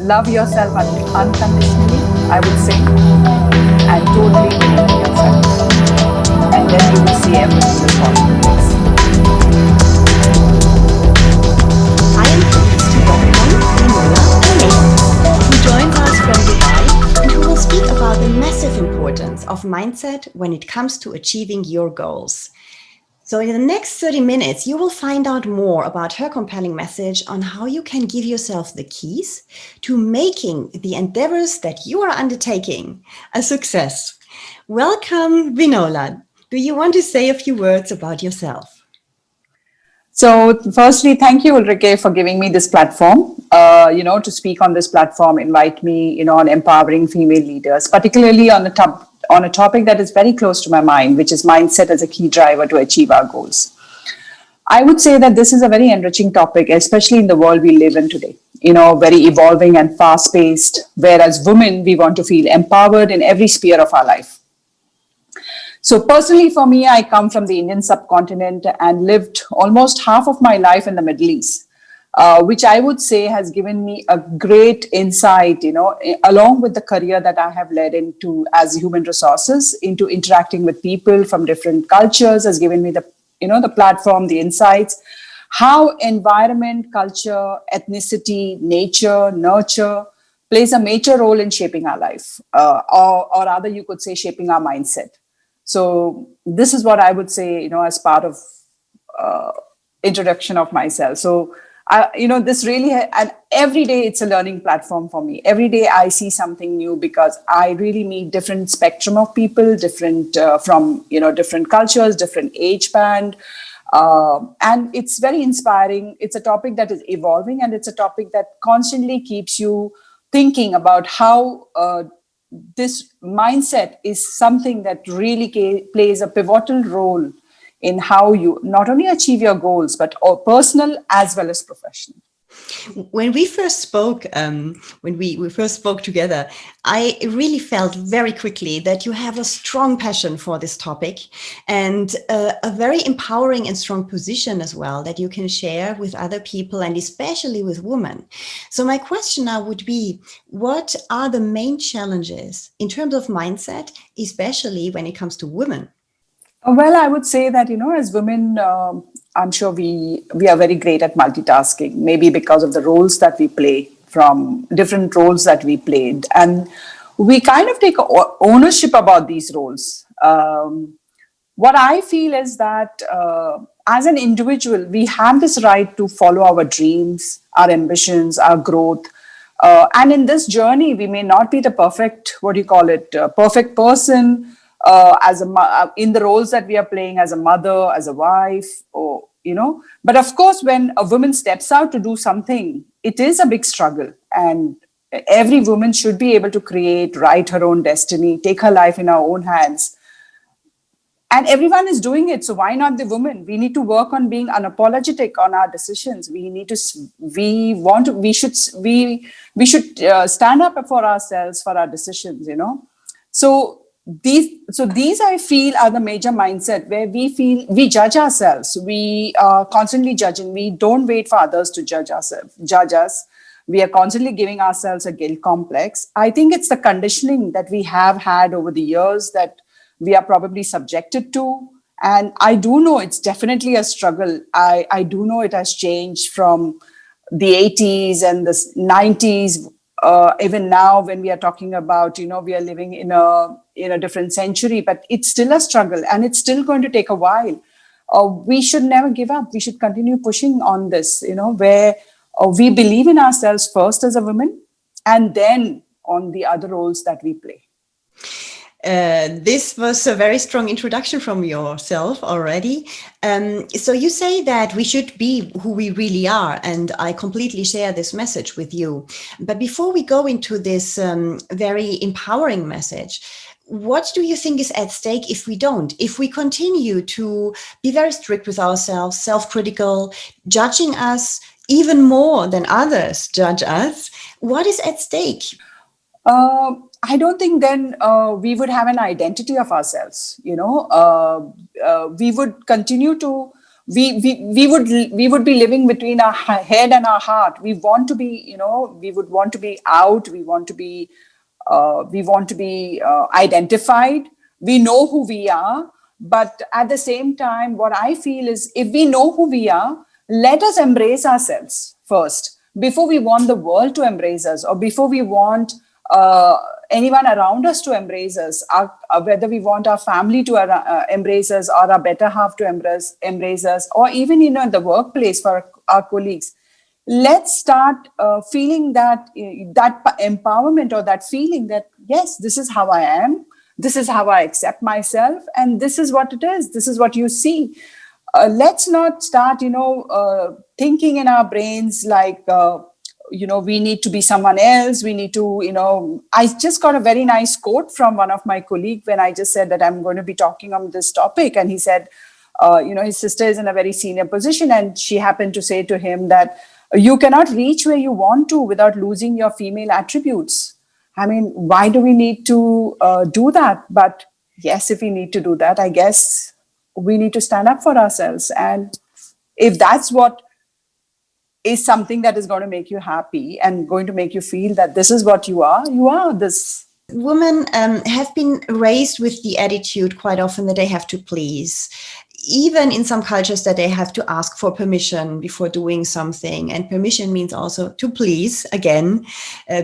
love yourself unconditionally, I would say, and totally believe in yourself. And then you will see everything will fall into place. I am pleased to welcome Vinola Almeida, who joins us from Dubai and who will speak about the massive importance of mindset when it comes to achieving your goals. So, in the next 30 minutes, you will find out more about her compelling message on how you can give yourself the keys to making the endeavors that you are undertaking a success. Welcome, Vinola. Do you want to say a few words about yourself? So, firstly, thank you, Ulrike, for giving me this platform. To speak on this platform, invite me, on empowering female leaders, particularly on a topic that is very close to my mind, which is mindset as a key driver to achieve our goals. I would say that this is a very enriching topic, especially in the world we live in today. Very evolving and fast paced, whereas women, we want to feel empowered in every sphere of our life. So, personally, for me, I come from the Indian subcontinent and lived almost half of my life in the Middle East, which I would say has given me a great insight, along with the career that I have led into as human resources, into interacting with people from different cultures, has given me the platform, the insights, how environment, culture, ethnicity, nature, nurture plays a major role in shaping our life, or rather, you could say, shaping our mindset. So this is what I would say, as part of uh, introduction of myself. So this really and every day it's a learning platform for me. Every day I see something new because I really meet different spectrum of people, different from different cultures, different age band. And it's very inspiring. It's a topic that is evolving, and it's a topic that constantly keeps you thinking about how this mindset is something that really plays a pivotal role in how you not only achieve your goals, but personal as well as professional. When we first spoke, when we first spoke together, I really felt very quickly that you have a strong passion for this topic and a very empowering and strong position as well that you can share with other people and especially with women. So my question now would be, what are the main challenges in terms of mindset, especially when it comes to women? Well, I would say that as women, I'm sure we are very great at multitasking. Maybe because of the roles that we play, from different roles that we played, and we kind of take ownership about these roles. What I feel is that as an individual, we have this right to follow our dreams, our ambitions, our growth. And in this journey, we may not be the perfect, what do you call it, perfect person in the roles that we are playing as a mother, as a wife, or. But of course, when a woman steps out to do something, it is a big struggle. And every woman should be able to write her own destiny, take her life in her own hands, and everyone is doing it, so why not the women? We need to work on being unapologetic on our decisions. We should stand up for ourselves, for our decisions. So these I feel are the major mindset, where we feel we judge ourselves. We are constantly judging. We don't wait for others to judge us. We are constantly giving ourselves a guilt complex. I think it's the conditioning that we have had over the years that we are probably subjected to. And I do know it's definitely a struggle. I do know it has changed from the 80s and the 90s. Even now, when we are talking about, we are living in a different century, but it's still a struggle, and it's still going to take a while. We should never give up. We should continue pushing on this, where we believe in ourselves first as a woman, and then on the other roles that we play. This was a very strong introduction from yourself already. So you say that we should be who we really are, and I completely share this message with you. But before we go into this very empowering message, what do you think is at stake if we don't? If we continue to be very strict with ourselves, self-critical, judging us even more than others judge us, what is at stake? I don't think then we would have an identity of ourselves. We would continue to we would be living between our head and our heart. We want to be, we would want to be out. We want to be identified. We know who we are, but at the same time, what I feel is, if we know who we are, let us embrace ourselves first before we want the world to embrace us, or before we want anyone around us to embrace us, whether we want our family to embrace us, or our better half to embrace us, or even in the workplace for our colleagues. Let's start feeling that empowerment, or that feeling that, yes, this is how I am, this is how I accept myself, and this is what it is, this is what you see. Let's not start thinking in our brains like we need to be someone else. We need to, I just got a very nice quote from one of my colleagues when I just said that I'm going to be talking on this topic. And he said, his sister is in a very senior position, and she happened to say to him that you cannot reach where you want to without losing your female attributes. I mean, why do we need to do that? But yes, if we need to do that, I guess we need to stand up for ourselves. And if that's what is something that is going to make you happy and going to make you feel that this is what you are this. Women have been raised with the attitude quite often that they have to please, even in some cultures that they have to ask for permission before doing something. And permission means also to please, again,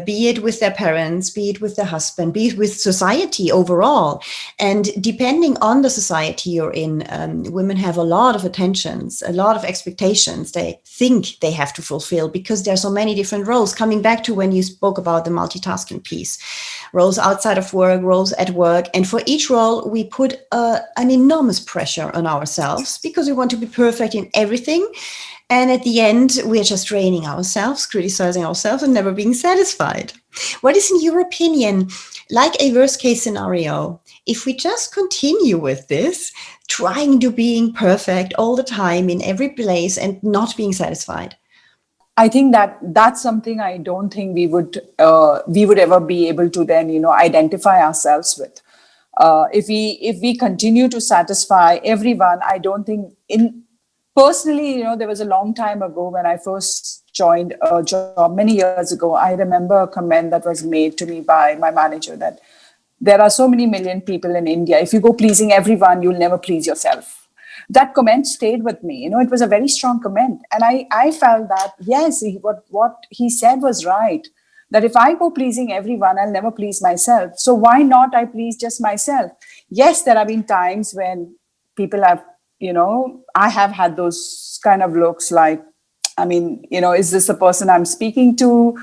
be it with their parents, be it with their husband, be it with society overall. And depending on the society you're in, women have a lot of attentions, a lot of expectations they think they have to fulfill, because there are so many different roles. Coming back to when you spoke about the multitasking piece, roles outside of work, roles at work. And for each role, we put an enormous pressure on ourselves because we want to be perfect in everything. And at the end, we're just draining ourselves, criticizing ourselves, and never being satisfied. What is, in your opinion, like a worst case scenario, if we just continue with this, trying to being perfect all the time in every place and not being satisfied? I think that's something I don't think we would ever be able to then identify ourselves with. If we continue to satisfy everyone, I don't think personally, there was a long time ago when I first joined a job many years ago. I remember a comment that was made to me by my manager that there are so many million people in India. If you go pleasing everyone, you'll never please yourself. That comment stayed with me. It was a very strong comment. And I felt that, yes, what he said was right. That if I go pleasing everyone, I'll never please myself. So why not I please just myself? Yes, there have been times when people have, I have had those kind of looks like, I mean, is this the person I'm speaking to?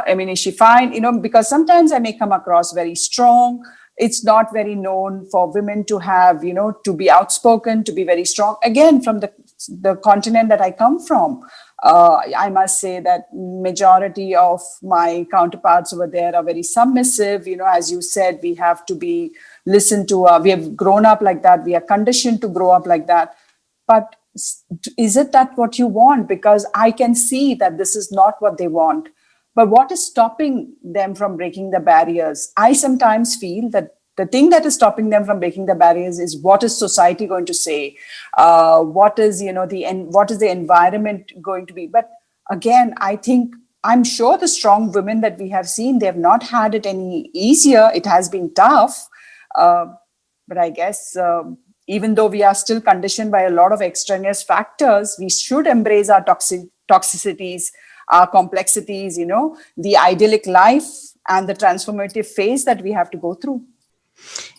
Is she fine? Because sometimes I may come across very strong. It's not very known for women to have, to be outspoken, to be very strong. Again, from the continent that I come from, I must say that majority of my counterparts over there are very submissive. As you said, we have to be listened to. We have grown up like that. We are conditioned to grow up like that. But is it that what you want? Because I can see that this is not what they want. But what is stopping them from breaking the barriers? I sometimes feel that the thing that is stopping them from breaking the barriers is, what is society going to say? What is the environment going to be? But again, I'm sure the strong women that we have seen, they have not had it any easier. It has been tough. But I guess even though we are still conditioned by a lot of extraneous factors, we should embrace our toxicities, our complexities, the idyllic life and the transformative phase that we have to go through.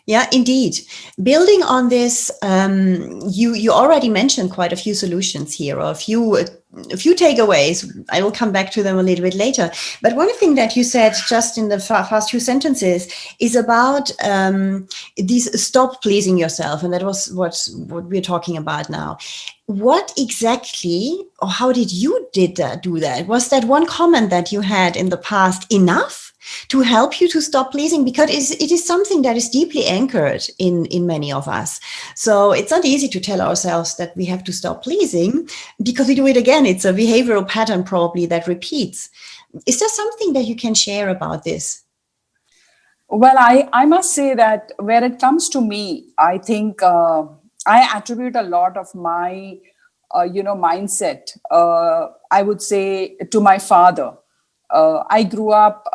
Yeah, indeed. Building on this, you already mentioned quite a few solutions here, or a few takeaways. I will come back to them a little bit later. But one thing that you said just in the first few sentences is about this stop pleasing yourself, and that was what we're talking about now. What exactly, or how did you do that? Was that one comment that you had in the past enough to help you to stop pleasing? Because it is something that is deeply anchored in many of us. So it's not easy to tell ourselves that we have to stop pleasing, because we do it again. It's a behavioral pattern probably that repeats. Is there something that you can share about this? Well, I must say that where it comes to me, I think I attribute a lot of my mindset, I would say to my father. I grew up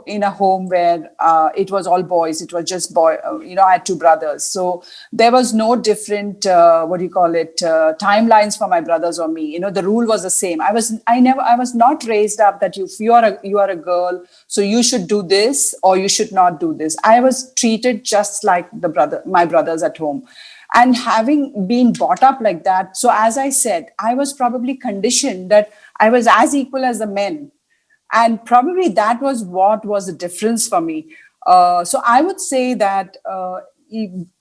in a home where it was all boys. It was just boy. I had two brothers, so there was no different what do you call it timelines for my brothers or me. The rule was the same. I was not raised up that if you are a girl, so you should do this or you should not do this. I was treated just like my brothers at home. And having been brought up like that, so as I said, I was probably conditioned that I was as equal as the men, and probably that was what was the difference for me. So I would say that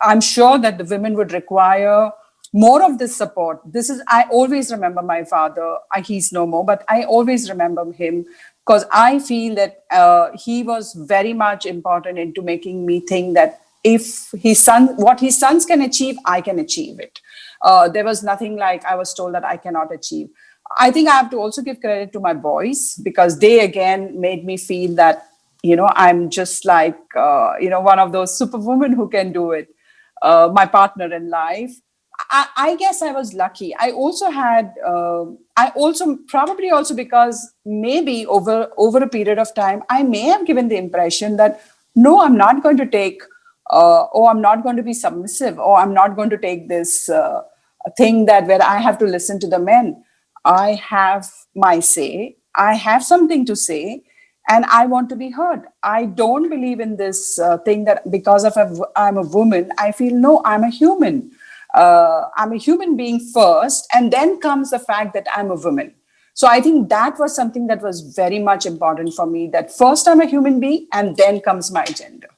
I'm sure that the women would require more of this support. I always remember my father. He's no more, but I always remember him, because I feel that he was very much important into making me think that if what his sons can achieve, I can achieve it. There was nothing like I was told that I cannot achieve. I think I have to also give credit to my boys, because they again made me feel that, I'm just like, one of those superwomen who can do it. My partner in life. I guess I was lucky. I also probably also because maybe over a period of time, I may have given the impression that no, I'm not going to take, or I'm not going to be submissive, or I'm not going to take this thing that where I have to listen to the men. I have my say. I have something to say, and I want to be heard. I don't believe in this thing that because I'm a woman, I feel no, I'm a human. I'm a human being first, and then comes the fact that I'm a woman. So I think that was something that was very much important for me, that first I'm a human being, and then comes my gender.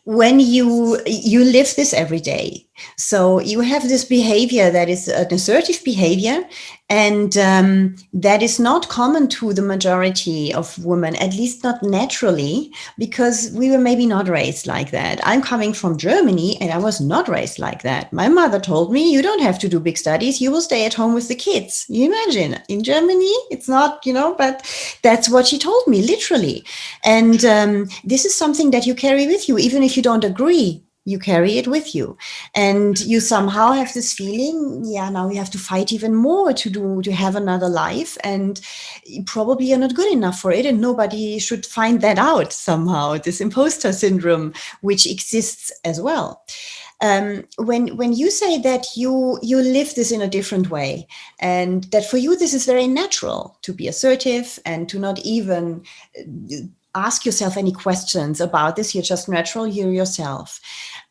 When you live this every day, so you have this behavior that is an assertive behavior, and that is not common to the majority of women, at least not naturally, because we were maybe not raised like that. I'm coming from Germany, and I was not raised like that. My mother told me, you don't have to do big studies, you will stay at home with the kids. You imagine, in Germany, it's not, but that's what she told me, literally. And this is something that you carry with you, even if you don't agree. You carry it with you, and you somehow have this feeling, yeah, now we have to fight even more to have another life, and probably you're not good enough for it, and nobody should find that out somehow, this imposter syndrome, which exists as well. When you say that you live this in a different way, and that for you this is very natural to be assertive and to not even ask yourself any questions about this, you're just natural, you're yourself.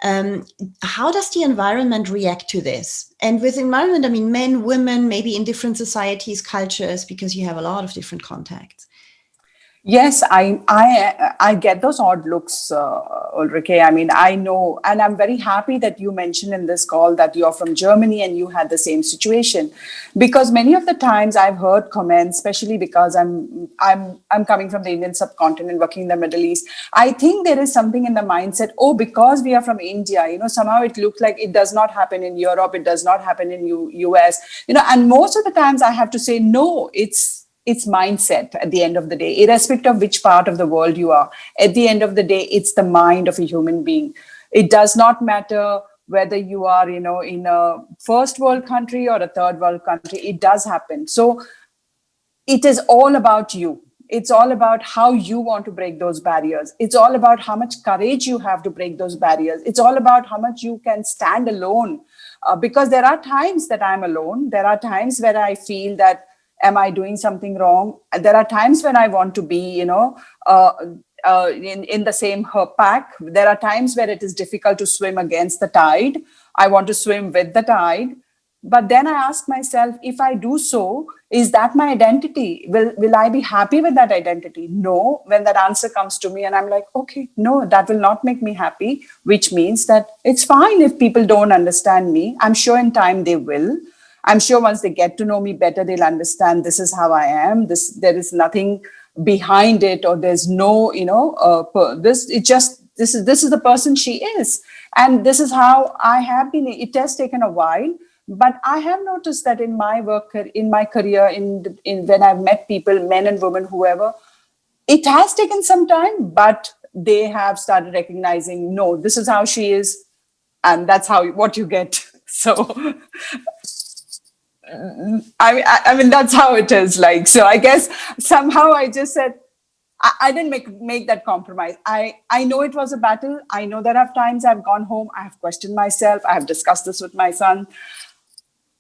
How does the environment react to this? And with environment, I mean men, women, maybe in different societies, cultures, because you have a lot of different contacts. Yes, I get those odd looks, Ulrike. I mean, I know, and I'm very happy that you mentioned in this call that you're from Germany and you had the same situation, because many of the times I've heard comments, especially because I'm coming from the Indian subcontinent, working in the Middle East. I think there is something in the mindset. Oh, because we are from India, somehow it looks like it does not happen in Europe, it does not happen in US, and most of the times I have to say no. It's mindset at the end of the day, irrespective of which part of the world you are. At the end of the day, it's the mind of a human being. It does not matter whether you are, in a first world country or a third world country. It does happen. So it is all about you. It's all about how you want to break those barriers. It's all about how much courage you have to break those barriers. It's all about how much you can stand alone. Because there are times that I'm alone. There are times where I feel that, am I doing something wrong? There are times when I want to be, in the same pack. There are times where it is difficult to swim against the tide. I want to swim with the tide. But then I ask myself, if I do so, is that my identity? Will I be happy with that identity? No. When that answer comes to me and I'm like, okay, no, that will not make me happy, which means that it's fine if people don't understand me. I'm sure in time they will. I'm sure once they get to know me better, they'll understand this is how I am. There is nothing behind it, or there's no, this is the person she is. And this is how I have been. It has taken a while, but I have noticed that in my work, in my career, in when I've met people, men and women, whoever, it has taken some time, but they have started recognizing, no, this is how she is, and that's what you get. So I mean, that's how it is. Like, so I guess somehow I just said, I didn't make that compromise. I know it was a battle. I know there are times I've gone home, I have questioned myself. I have discussed this with my son.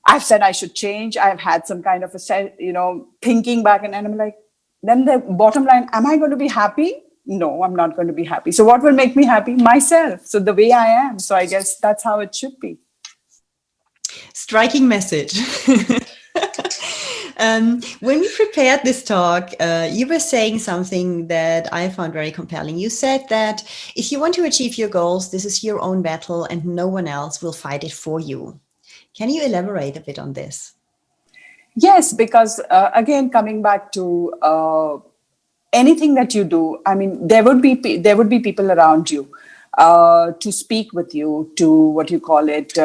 I've said I should change. I've had some kind of thinking back, and I'm like, then the bottom line, am I going to be happy? No, I'm not going to be happy. So what will make me happy? Myself. So the way I am. So I guess that's how it should be. Striking message. When we prepared this talk, you were saying something that I found very compelling. You said that if you want to achieve your goals, this is your own battle and no one else will fight it for you. Can you elaborate a bit on this? Yes, because again, coming back to anything that you do, I mean, there would be people around you to speak with you, to what you call it,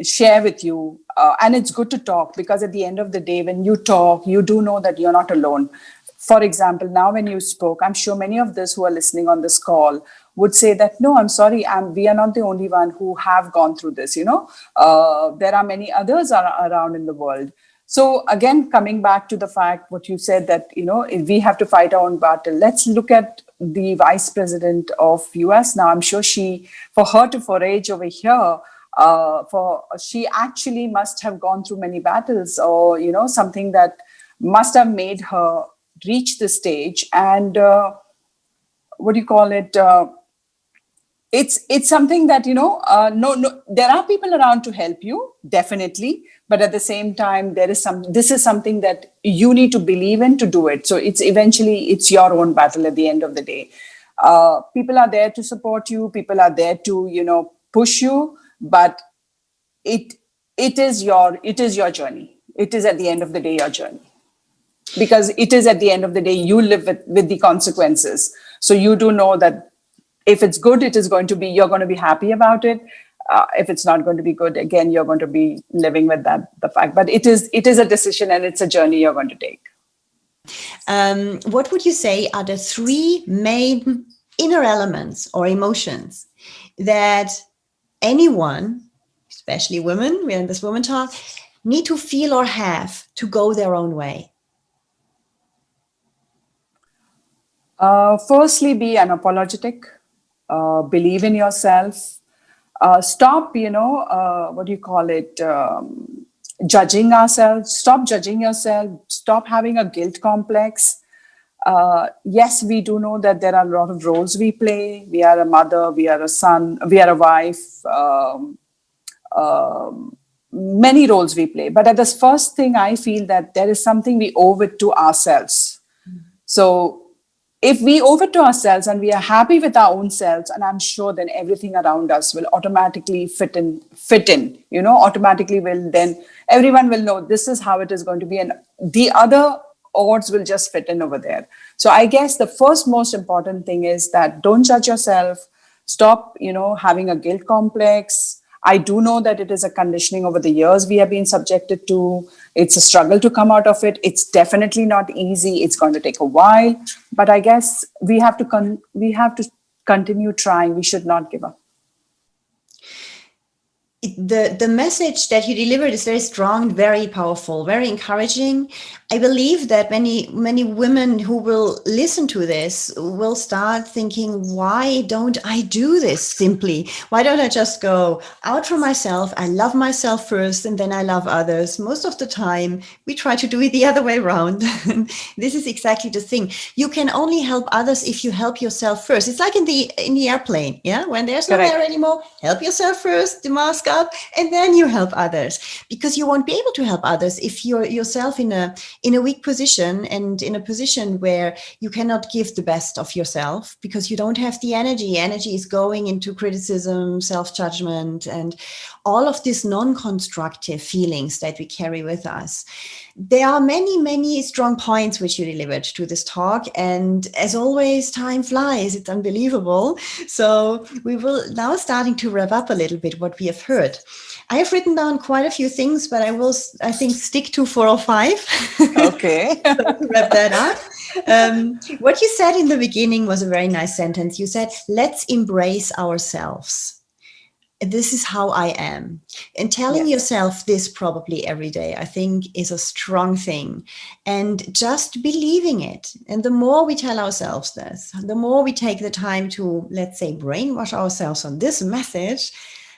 share with you, and it's good to talk, because at the end of the day, when you talk, you do know that you're not alone. For example, now when you spoke, I'm sure many of those who are listening on this call would say that, no, I'm sorry, we are not the only one who have gone through this. There are many others around in the world. So again, coming back to the fact, what you said, that, if we have to fight our own battle, let's look at the vice president of US now. I'm sure for her to forage over here, she actually must have gone through many battles, or, something that must have made her reach the stage. And what do you call it? It's something that, no, there are people around to help you, definitely, but at the same time, this is something that you need to believe in to do it. So it's your own battle at the end of the day. People are there to support you, people are there to push you, but it is your journey. It is at the end of the day your journey, because it is at the end of the day you live with the consequences. So you do know that if it's good, you're going to be happy about it. If it's not going to be good, again, you're going to be living with the fact. But it is a decision, and it's a journey you're going to take. What would you say are the three main inner elements or emotions that anyone, especially women, we're in this woman talk, need to feel or have to go their own way? Firstly, be unapologetic. Believe in yourself. Stop, what do you call it? Judging ourselves. Stop judging yourself. Stop having a guilt complex. Yes, we do know that there are a lot of roles we play. We are a mother, we are a son, we are a wife. Many roles we play. But at the first thing, I feel that there is something we owe it to ourselves. So if we owe it to ourselves and we are happy with our own selves, and I'm sure then everything around us will automatically fit in, automatically then everyone will know this is how it is going to be. And the other odds will just fit in over there. So I guess the first most important thing is that don't judge yourself. Stop, having a guilt complex. I do know that it is a conditioning over the years we have been subjected to. It's a struggle to come out of it. It's definitely not easy. It's going to take a while. But I guess we have to continue trying. We should not give up. The message that you delivered is very strong, very powerful, very encouraging. I believe that many women who will listen to this will start thinking, why don't I do this simply? Why don't I just go out for myself? I love myself first, and then I love others. Most of the time, we try to do it the other way around. This is exactly the thing. You can only help others if you help yourself first. It's like in the airplane, yeah? When there's no air anymore, help yourself first, the mask up, and then you help others. Because you won't be able to help others if you're yourself in a weak position, and in a position where you cannot give the best of yourself because you don't have the energy. Energy is going into criticism, self-judgment, and all of these non-constructive feelings that we carry with us. There are many, many strong points which you delivered to this talk. And as always, time flies. It's unbelievable. So we will now starting to wrap up a little bit what we have heard. I have written down quite a few things, but I think, stick to 4 or 5. Okay. So to wrap that up. What you said in the beginning was a very nice sentence. You said, let's embrace ourselves. this is how I am. And telling Yes. yourself this probably every day, I think, is a strong thing. And just believing it. And the more we tell ourselves this, the more we take the time to, let's say, brainwash ourselves on this message,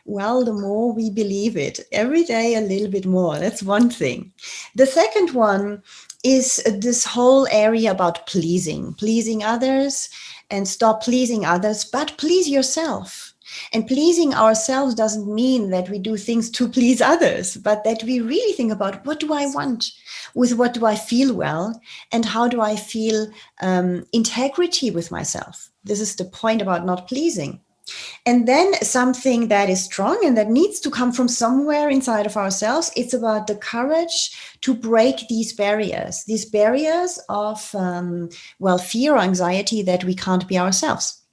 well, the more we believe it every day a little bit more. That's one thing. The second one is this whole area about pleasing others, and stop pleasing others, but please yourself. And pleasing ourselves doesn't mean that we do things to please others, but that we really think about, what do I want? With what do I feel well? And how do I feel integrity with myself? This is the point about not pleasing. And then something that is strong and that needs to come from somewhere inside of ourselves, it's about the courage to break these barriers of, fear or anxiety that we can't be ourselves.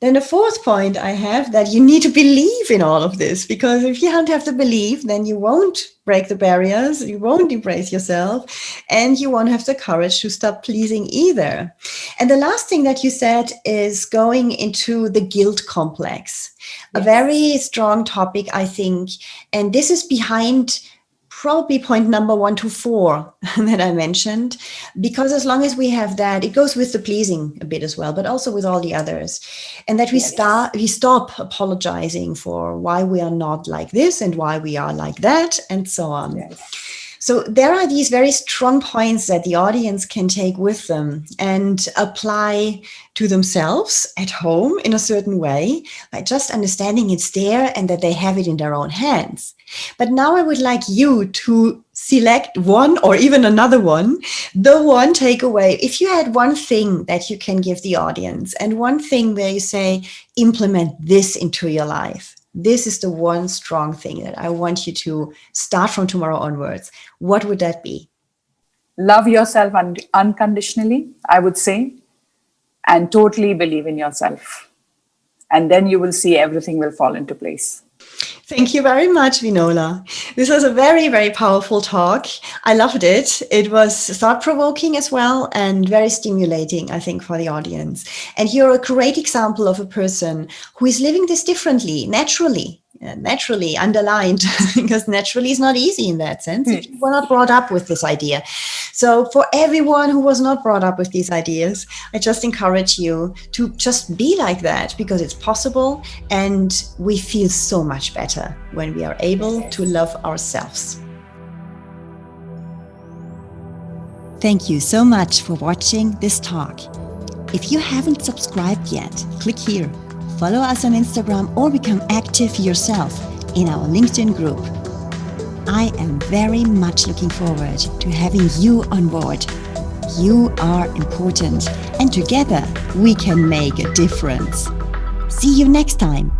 Then the fourth point I have, that you need to believe in all of this, because if you don't have the belief, then you won't break the barriers, you won't embrace yourself, and you won't have the courage to stop pleasing either. And the last thing that you said is going into the guilt complex, a very strong topic, I think. And this is behind probably point number 1 to 4 that I mentioned, because as long as we have that, it goes with the pleasing a bit as well, but also with all the others. And that we stop apologizing for why we are not like this and why we are like that, and so on. Yes. So there are these very strong points that the audience can take with them and apply to themselves at home in a certain way, by just understanding it's there and that they have it in their own hands. But now I would like you to select one or even another one, the one takeaway. If you had one thing that you can give the audience and one thing where you say, implement this into your life, this is the one strong thing that I want you to start from tomorrow onwards, what would that be? Love yourself unconditionally, I would say, and totally believe in yourself. And then you will see everything will fall into place. Thank you very much, Vinola. This was a very, very powerful talk. I loved it. It was thought-provoking as well and very stimulating, I think, for the audience. And you're a great example of a person who is living this differently, naturally underlined, because naturally is not easy in that sense if you were not brought up with this idea. So for everyone who was not brought up with these ideas, I just encourage you to just be like that, because it's possible, and we feel so much better when we are able to love ourselves. Thank you so much for watching this talk. If you haven't subscribed yet, click here. Follow us on Instagram or become active yourself in our LinkedIn group. I am very much looking forward to having you on board. You are important, and together we can make a difference. See you next time.